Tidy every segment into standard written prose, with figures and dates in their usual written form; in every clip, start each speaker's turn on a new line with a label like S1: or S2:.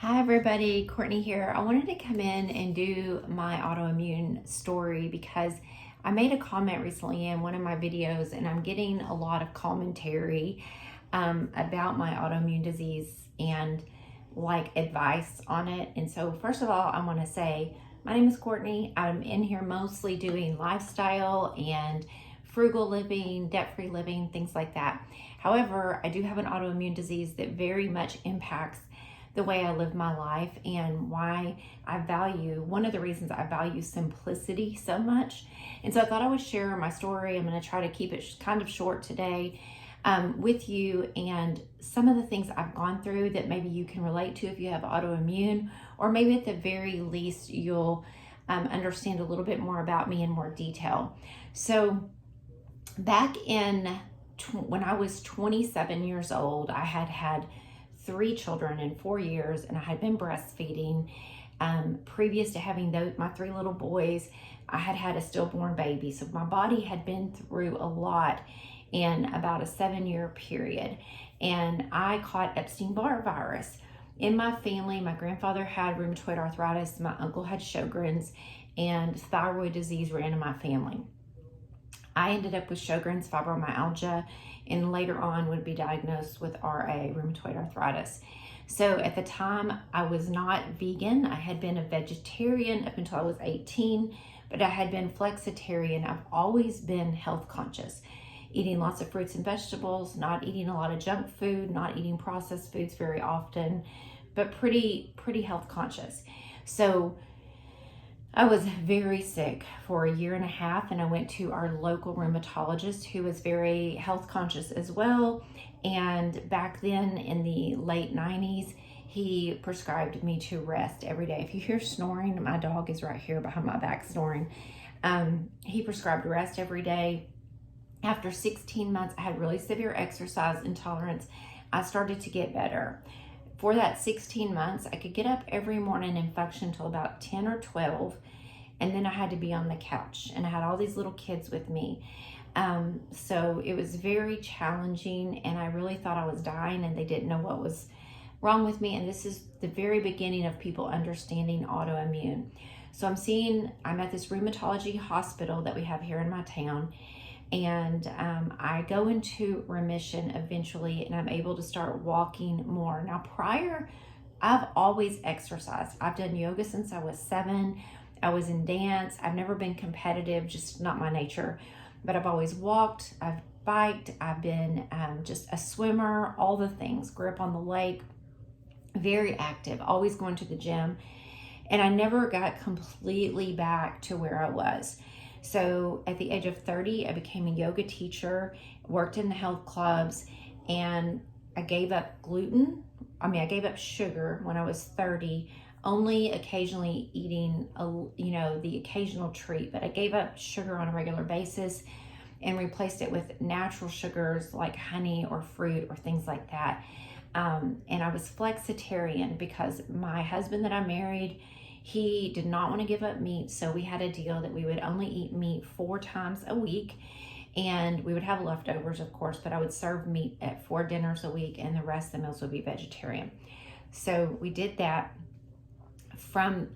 S1: Hi everybody, Courtney here. I wanted to come in and do my autoimmune story because I made a comment recently in one of my videos and I'm getting a lot of commentary about my autoimmune disease and like advice on it. And so first of all, I want to say my name is Courtney. I'm in here mostly doing lifestyle and frugal living, debt-free living, things like that. However, I do have an autoimmune disease that very much impacts the way I live my life and why one of the reasons I value simplicity so much. And so I thought I would share my story. I'm going to try to keep it kind of short today with you and some of the things I've gone through that maybe you can relate to if you have autoimmune, or maybe at the very least you'll understand a little bit more about me in more detail. So back when I was 27 years old, I had 3 children in 4 years, and I had been breastfeeding. Previous to having my 3 little boys, I had a stillborn baby. So my body had been through a lot in about a 7-year period. And I caught Epstein-Barr virus. In my family, my grandfather had rheumatoid arthritis, my uncle had Sjogren's, and thyroid disease ran in my family. I ended up with Sjogren's fibromyalgia and later on would be diagnosed with RA, rheumatoid arthritis. So at the time, I was not vegan. I had been a vegetarian up until I was 18, but I had been flexitarian. I've always been health conscious, eating lots of fruits and vegetables, not eating a lot of junk food, not eating processed foods very often, but pretty health conscious. So I was very sick for a year and a half, and I went to our local rheumatologist who was very health conscious as well. And back then in the late 90s, he prescribed me to rest every day. If you hear snoring, my dog is right here behind my back snoring. He prescribed rest every day. After 16 months, I had really severe exercise intolerance. I started to get better. For that 16 months, I could get up every morning and function until about 10 or 12, and then I had to be on the couch, and I had all these little kids with me. So it was very challenging, and I really thought I was dying, and they didn't know what was wrong with me. And this is the very beginning of people understanding autoimmune. So I'm at this rheumatology hospital that we have here in my town, and I go into remission eventually, and I'm able to start walking more. Now, prior, I've always exercised. I've done yoga since I was 7. I was in dance. I've never been competitive, just not my nature. But I've always walked, I've biked, I've been just a swimmer, all the things. Grew up on the lake, very active, always going to the gym. And I never got completely back to where I was. So at the age of 30, I became a yoga teacher, worked in the health clubs, and I gave up gluten. I gave up sugar when I was 30, only occasionally eating, the occasional treat, but I gave up sugar on a regular basis and replaced it with natural sugars like honey or fruit or things like that. And I was flexitarian because my husband that I married, he did not want to give up meat, so we had a deal that we would only eat meat 4 times a week, and we would have leftovers, of course, but I would serve meat at 4 dinners a week, and the rest of the meals would be vegetarian. So we did that. From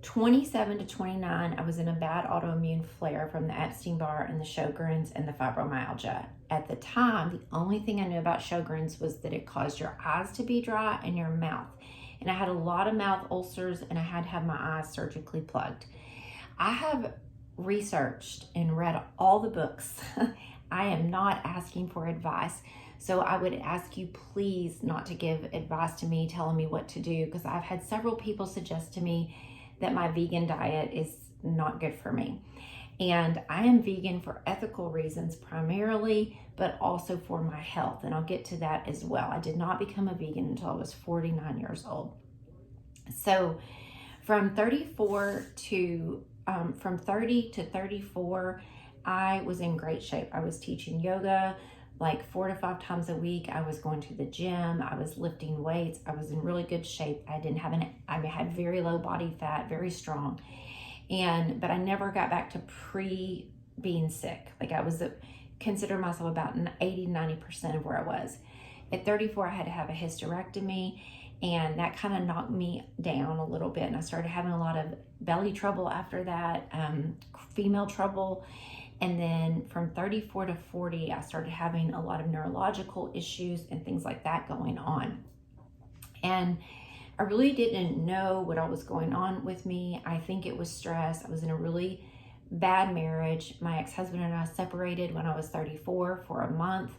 S1: 27 to 29, I was in a bad autoimmune flare from the Epstein-Barr and the Sjogren's and the fibromyalgia. At the time, the only thing I knew about Sjogren's was that it caused your eyes to be dry and your mouth. And I had a lot of mouth ulcers, and I had to have my eyes surgically plugged. I have researched and read all the books. I am not asking for advice. So I would ask you please not to give advice to me telling me what to do, because I've had several people suggest to me that my vegan diet is not good for me. And I am vegan for ethical reasons primarily, but also for my health. And I'll get to that as well. I did not become a vegan until I was 49 years old. So from 30 to 34, I was in great shape. I was teaching yoga like 4 to 5 times a week. I was going to the gym. I was lifting weights. I was in really good shape. I had very low body fat, very strong. But I never got back to being sick. Like I was consider myself about 80-90% of where I was. At 34, I had to have a hysterectomy, and that kind of knocked me down a little bit. And I started having a lot of belly trouble after that, female trouble. And then from 34 to 40, I started having a lot of neurological issues and things like that going on. And I really didn't know what all was going on with me. I think it was stress. I was in a really bad marriage. My ex-husband and I separated when I was 34 for a month,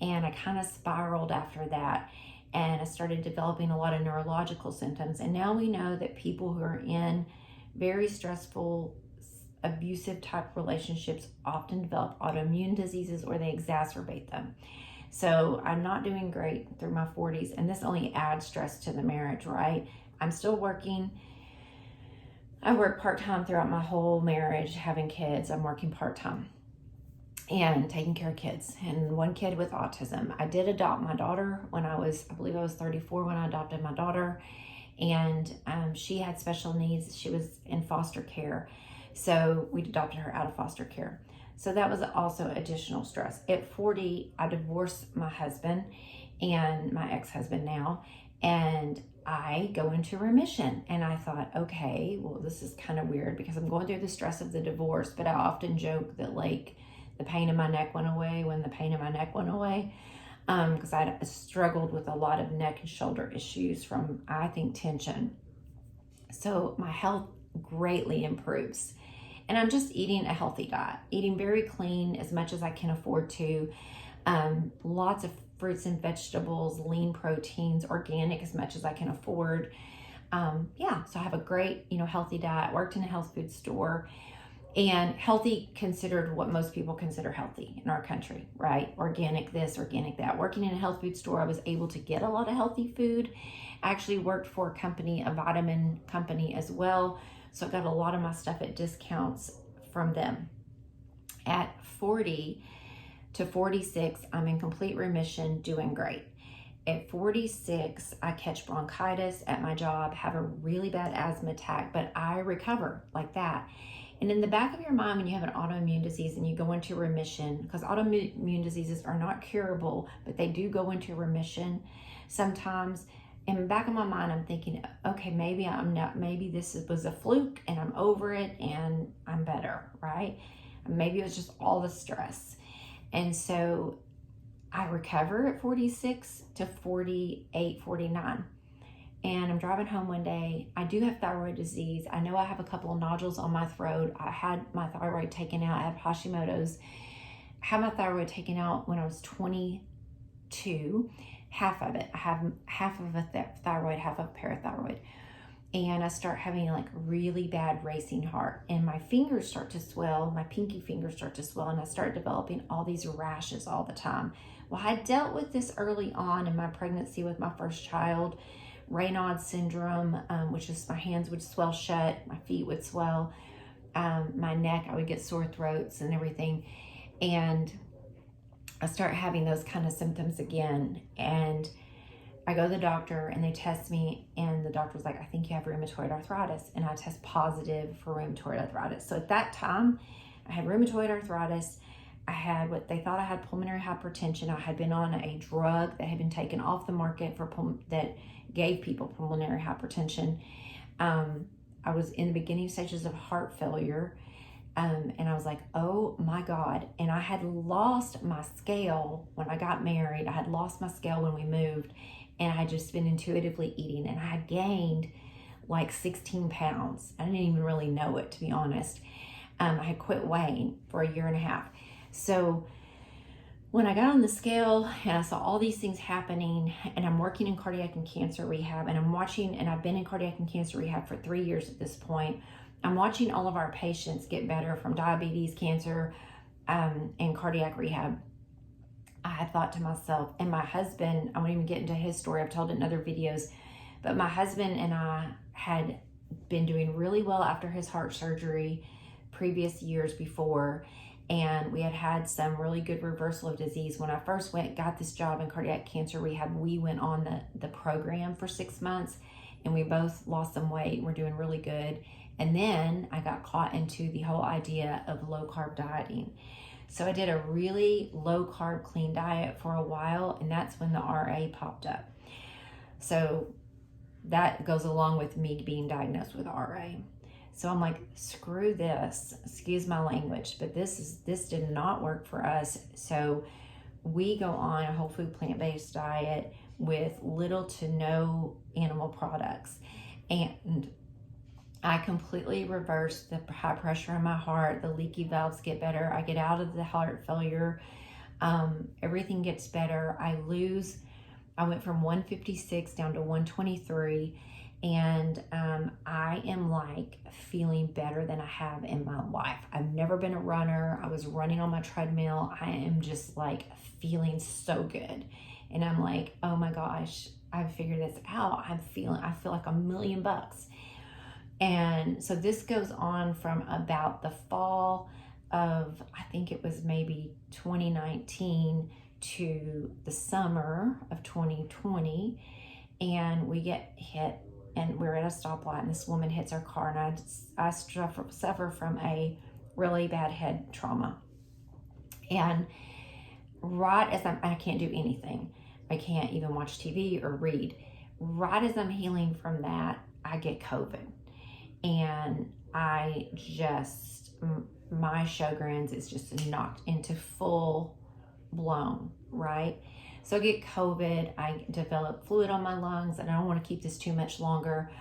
S1: and I kind of spiraled after that. And I started developing a lot of neurological symptoms. And now we know that people who are in very stressful, abusive type relationships often develop autoimmune diseases, or they exacerbate them. So I'm not doing great through my 40s, and this only adds stress to the marriage, right? I'm still working. I work part-time throughout my whole marriage, having kids. I'm working part-time and taking care of kids, and one kid with autism. I did adopt my daughter when I believe I was 34 when I adopted my daughter, and she had special needs. She was in foster care, so we adopted her out of foster care. So that was also additional stress. At 40, I divorced my husband and my ex-husband now, and I go into remission. And I thought, okay, well, this is kind of weird because I'm going through the stress of the divorce, but I often joke that like the pain in my neck went away when the pain in my neck went away, because I struggled with a lot of neck and shoulder issues from, I think, tension. So my health greatly improves. And I'm just eating a healthy diet, eating very clean as much as I can afford to. Lots of fruits and vegetables, lean proteins, organic as much as I can afford. So I have a great, healthy diet. Worked in a health food store, and healthy considered what most people consider healthy in our country, right? Organic this, organic that. Working in a health food store, I was able to get a lot of healthy food. I actually worked for a company, a vitamin company as well. So I got a lot of my stuff at discounts from them. At 40 to 46, I'm in complete remission, doing great. At 46, I catch bronchitis at my job, have a really bad asthma attack, but I recover like that. And in the back of your mind, when you have an autoimmune disease and you go into remission, because autoimmune diseases are not curable, but they do go into remission sometimes. In the back of my mind, I'm thinking, okay, maybe this was a fluke and I'm over it and I'm better, right? Maybe it was just all the stress. And so I recover at 46 to 48, 49. And I'm driving home one day. I do have thyroid disease. I know I have a couple of nodules on my throat. I had my thyroid taken out. I have Hashimoto's. I had my thyroid taken out when I was 22. Half of it. I have half of a thyroid, half of parathyroid. And I start having like really bad racing heart, and my fingers start to swell, my pinky fingers start to swell, and I start developing all these rashes all the time. Well, I dealt with this early on in my pregnancy with my first child, Raynaud syndrome, which is my hands would swell shut, my feet would swell, my neck, I would get sore throats and everything. And I start having those kind of symptoms again, and I go to the doctor and they test me, and the doctor was like, I think you have rheumatoid arthritis. And I test positive for rheumatoid arthritis. So at that time, I had rheumatoid arthritis. I had what they thought I had pulmonary hypertension. I had been on a drug that had been taken off the market that gave people pulmonary hypertension. I was in the beginning stages of heart failure. And I was like, oh my God. And I had lost my scale when I got married. I had lost my scale when we moved, and I had just been intuitively eating, and I had gained like 16 pounds. I didn't even really know it, to be honest. I had quit weighing for a year and a half. So when I got on the scale and I saw all these things happening, and I'm working in cardiac and cancer rehab, and I've been in cardiac and cancer rehab for 3 years at this point. I'm watching all of our patients get better from diabetes, cancer, and cardiac rehab. I had thought to myself, and my husband, I won't even get into his story, I've told it in other videos, but my husband and I had been doing really well after his heart surgery previous years before, and we had had some really good reversal of disease. When I first got this job in cardiac cancer rehab, we went on the program for 6 months, and we both lost some weight. We're doing really good. And then I got caught into the whole idea of low carb dieting. So I did a really low carb, clean diet for a while, and that's when the RA popped up. So that goes along with me being diagnosed with RA. So I'm like, screw this, excuse my language, but this did not work for us. So we go on a whole food plant-based diet with little to no animal products. And I completely reversed the high pressure in my heart. The leaky valves get better. I get out of the heart failure. Everything gets better. I went from 156 down to 123. And I am like feeling better than I have in my life. I've never been a runner. I was running on my treadmill. I am just like feeling so good. And I'm like, oh my gosh, I've figured this out. I feel like $1,000,000. And so this goes on from about the fall of, I think it was maybe 2019 to the summer of 2020. And we get hit, and we're at a stoplight, and this woman hits our car, and I suffer from a really bad head trauma. And right as I can't do anything. I can't even watch TV or read. Right as I'm healing from that, I get COVID. And my Sjogren's is just knocked into full blown, right? So I get COVID, I develop fluid on my lungs, and I don't want to keep this too much longer.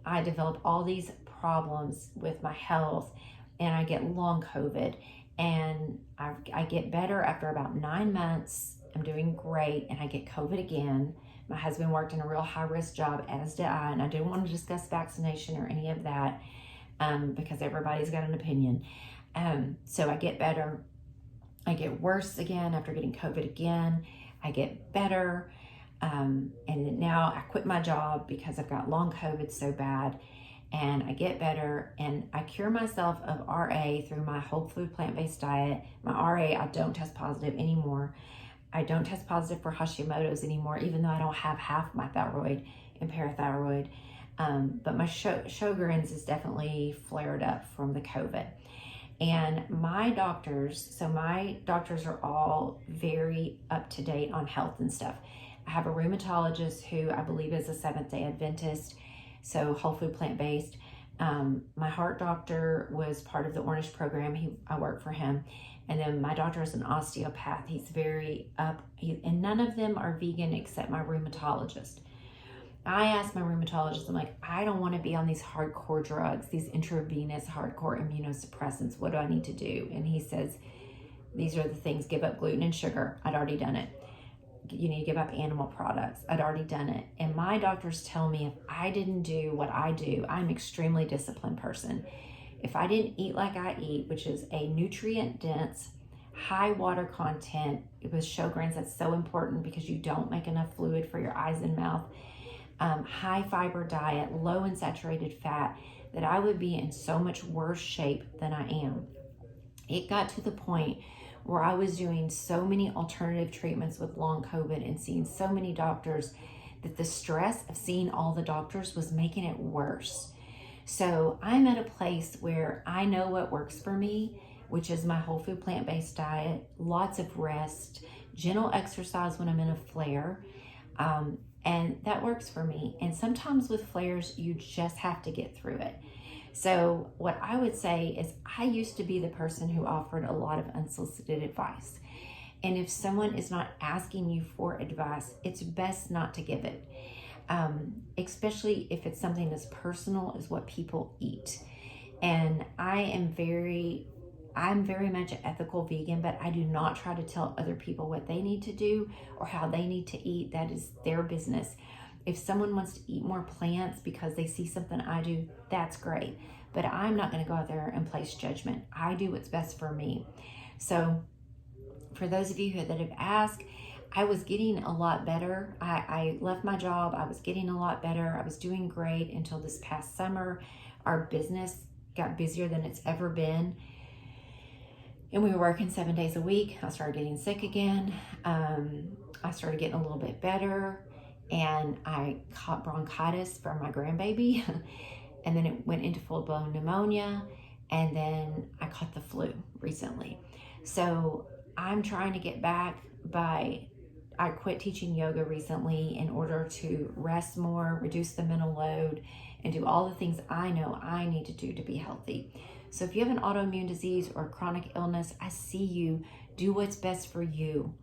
S1: I develop all these problems with my health, and I get long COVID, and I get better after about 9 months. I'm doing great, and I get COVID again. My husband worked in a real high-risk job, as did I, and I didn't want to discuss vaccination or any of that because everybody's got an opinion. So I get better. I get worse again after getting COVID again. I get better. And now I quit my job because I've got long COVID so bad. And I get better, and I cure myself of RA through my whole food plant-based diet. My RA, I don't test positive anymore. I don't test positive for Hashimoto's anymore, even though I don't have half my thyroid and parathyroid. But my Sjogren's is definitely flared up from the COVID. And my doctors are all very up to date on health and stuff. I have a rheumatologist who I believe is a Seventh-day Adventist, so whole food plant-based. My heart doctor was part of the Orange program. I work for him. And then my doctor is an osteopath. He's very up, and none of them are vegan except my rheumatologist. I asked my rheumatologist, I'm like, I don't want to be on these hardcore drugs, these intravenous hardcore immunosuppressants. What do I need to do? And he says, these are the things: give up gluten and sugar. I'd already done it. You need to give up animal products. I'd already done it. And my doctors tell me if I didn't do what I do, I'm an extremely disciplined person. If I didn't eat like I eat, which is a nutrient-dense, high water content, it was Sjogren's, that's so important because you don't make enough fluid for your eyes and mouth, high fiber diet, low in saturated fat, that I would be in so much worse shape than I am. It got to the point where I was doing so many alternative treatments with long COVID and seeing so many doctors that the stress of seeing all the doctors was making it worse. So I'm at a place where I know what works for me, which is my whole food plant-based diet, lots of rest, gentle exercise when I'm in a flare, and that works for me. And sometimes with flares, you just have to get through it. So what I would say is I used to be the person who offered a lot of unsolicited advice. And if someone is not asking you for advice, it's best not to give it. Especially if it's something as personal as what people eat. And I'm very much an ethical vegan, but I do not try to tell other people what they need to do or how they need to eat. That is their business. If someone wants to eat more plants because they see something I do, that's great. But I'm not going to go out there and place judgment. I do what's best for me. So for those of you that have asked, I was getting a lot better. I left my job. I was getting a lot better. I was doing great until this past summer. Our business got busier than it's ever been. And we were working 7 days a week. I started getting sick again. I started getting a little bit better. And I caught bronchitis from my grandbaby. And then it went into full-blown pneumonia. And then I caught the flu recently. So I'm trying to get back I quit teaching yoga recently in order to rest more, reduce the mental load, and do all the things I know I need to do to be healthy. So if you have an autoimmune disease or chronic illness, I see you. Do what's best for you.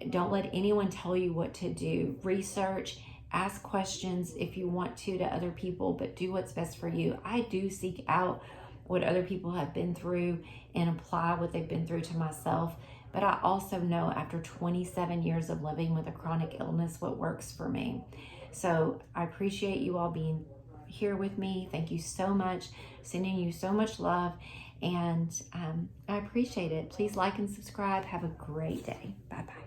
S1: Don't let anyone tell you what to do. Research, ask questions if you want to other people, but do what's best for you. I do seek out what other people have been through and apply what they've been through to myself. But I also know after 27 years of living with a chronic illness what works for me. So I appreciate you all being here with me. Thank you so much. Sending you so much love. And I appreciate it. Please like and subscribe. Have a great day. Bye-bye.